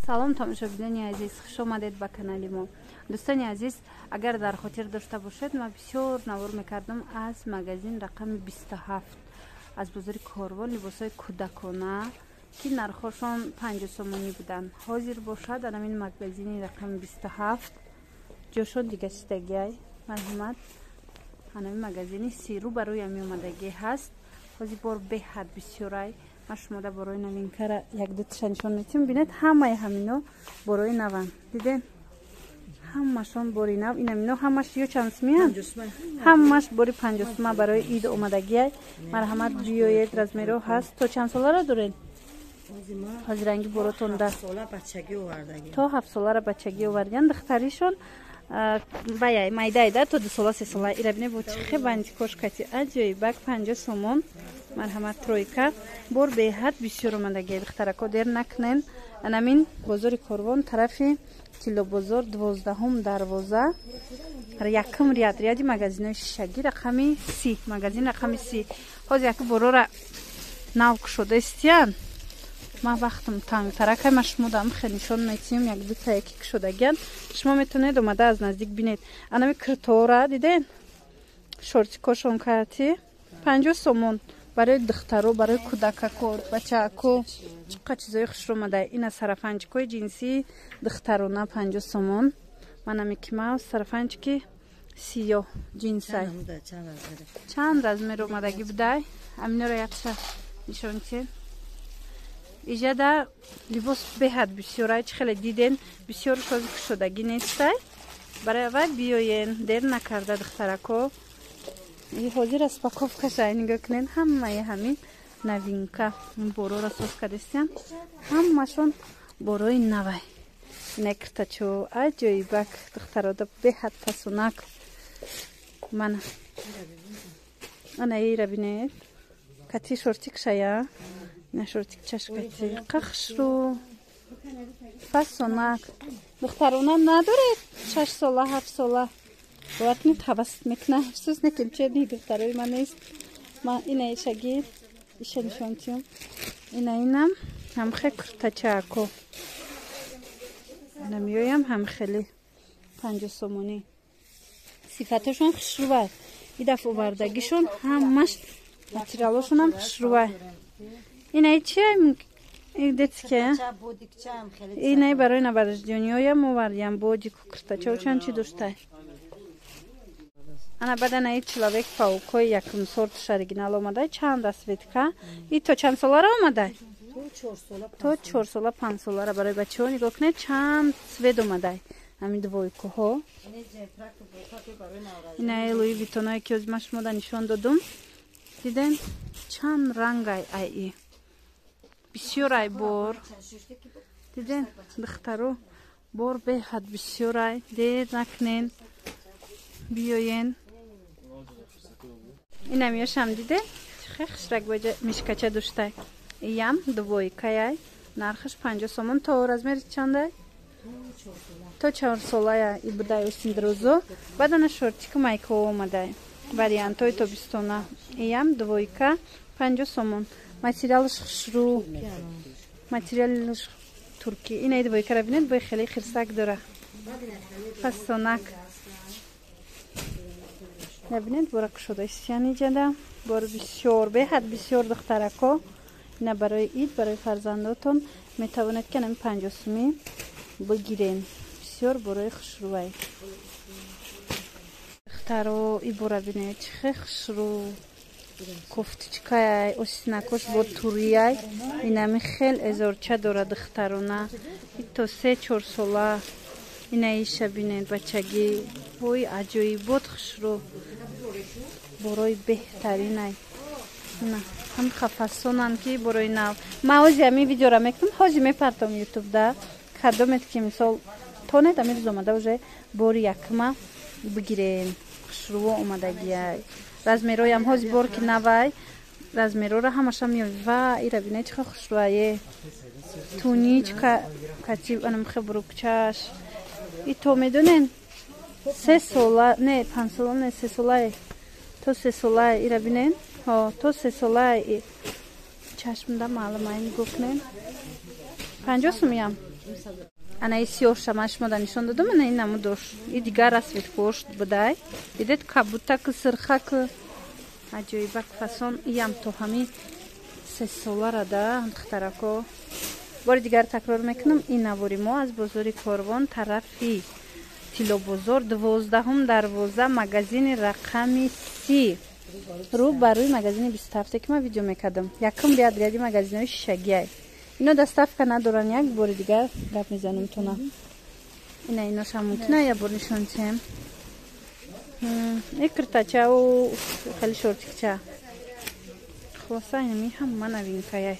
салом тамошобинони азиз, хуш омадед ба канали мо. дӯстони азиз, агар дар хотир дошта бошед, ман бисёр навор мекардам аз магазин рақами 27 аз бозори Корвон либосои кӯдакона ки нархошон 50 сомонӣ буданд. ҳозир бошад дар ҳамин магазини рақами 27 ҷошон дигашидагиай марҳамат ҳанами магазини сиру барои ами омадагӣ ҳаст. ҳозир бор беҳад бисёрай ма шумода борои новинкара як-дуташа нишон метим. бинед ҳамаи ҳамино борои наван. диден ҳамашон бори нав. ин ҳамино ҳамаш ё чанд сумиян? ҳамаш бори 50 сума барои ид омадагиай. марҳамат биёед, размеро ҳаст. то чанд солара доред? ҳозир ранги боротон да то 7 солара бачагӣ овардан. духтаришон баяй майдай да то 2 сола 3 сола. ира бине бо чихе бандикошкати аҷоибак 50 сомон. марҳамат тройка бор беҳад бисёр омадагиай. духтарако дер накунен. анамин бозори Корвон тарафи тилобозор 12-ум дарвоза якум ряди магазинои шишагӣ рақами 30 магазин рақами 30. ҳозир як борора нав кушода истиян. ма вақтам танг таракай ма шумо дам хе нишон метим як дута яки кушодагиан. шумо метонед омада аз наздик бинед. анами киртора диден шортикошон карати 50 сомон барои духтаро барои кӯдакако бачаако чиқа чизои хушро омада. ина сарафанчикои ҷинси духтарона 50 сомон. манами кима сарафанчики сиёҳ ҷинсай чанд размер омадагӣ будай. аминоро якша нишонтен. иҷада либос беҳад бисёрай. чӣ хеле диден бисёр шози кушодагӣ нестай. барои вай биёен дер накарда духтарако. ҳозир распаковкашай нигоҳ кунен. ҳамаи ҳамин новинка борора соз кардастиян. ҳамашон борои навай. ина киртачо аҷоибак духтарода беҳад пасунак. мана ана ира бинед кати шортикшая. ина шортикчаш кати қахшру пасунак. духтарона надоред 6 сола 7 сола ватнит ҳавасит мекуна. афсӯс неким чеди духтарои ман нест. ма ина ишагир иша нишонтиюм. инам ҳамхе куртачаако ина миёям ҳамхели 50 сомонӣ. сифаташон хушрувай. идаф овардагишон ҳамаш материалошонам хушрувай. инай чиай детске инай барои наварҷониёям овардиам бодику куртача чанд чи доштай. ана баданаи человек паукои якум сорташ оригинал омадай. чанд расветка. и то чанд солара омадай? то 4 сола 5 солара барои бачаҳо. нигоҳ кунед чанд свет омадай. ҳамин двойкаҳо. инаи луи витоное ки ҳозир ма шумода нишон додум. диден чанд рангай ай бисёрай бор. диден духтаро бор беҳад бисёрай. дер накунен биёен. инам ёшам диден чихе хушрак мишкача доштай. иям двойкаяй. нархаш 50 сомон. то размери чандай? то 4 солая и будай осиндрозо. бадана шортику майка омадай. вариантои тобистона. иям двойка 50 сомон. материалш хушру. материалш турки. инаи двойкара бинед бой хеле хирсак дора. пасонак. набинед бора кушода истиян иҷада. бор бисёр беҳад бисёр духтарако. ина барои ид барои фарзандотон метавонед ки нами 50 сумӣ бигирен. бисёр борои хушрувай. духтаро ибора бинед чихе хушру кофтичкаяй осинакош бо турияй. инами хел эзорча дора духтарона. ито 3-4 сола. ина иша бинед бачагӣ. вой аҷоибот хушру борои беҳтаринай. ина ҳам хафасонан ки борои нав. ма ҳози ами видеора мекунам. ҳози мепартам ютуб да кадомет ки мисол тонед ами рӯз омада уже бори якума бигирен. хушруво омадагиай. размероям ҳози бор ки навай. размерора ҳамаша миёй. ва ира бинед чихе хушрувае. туничка кати анамхе бурукчаш. и то медонен 3 сола не 5 сола не 3 солае. то 3 солае ира бинен. то 3 солае чашмда маълумай нигоҳ кунен. 50 сумиям. ана ин сиёҳшама шумо нишон додам, ана ин намудош и дигар расвет пошт будай дидед кабутак сирхак аҷоибак фасон иам то ҳами 3 солара да духтарако. бори дигар такрор мекунам, ин навори мо аз бозори Корвон тарафи Тилобозор 12 дарвоза магазини рақами 30 рӯ ба рӯи магазини 27 ки ман видео мекардам. Якум ряди магазинои шишагиай. Ино доставка надоран. Як бори дигар гап мезанем тона. Ина иношам мутна я бор нишончем. Киртача у хали шортикча. Хлоса ин ми ҳам ман авинкаяй.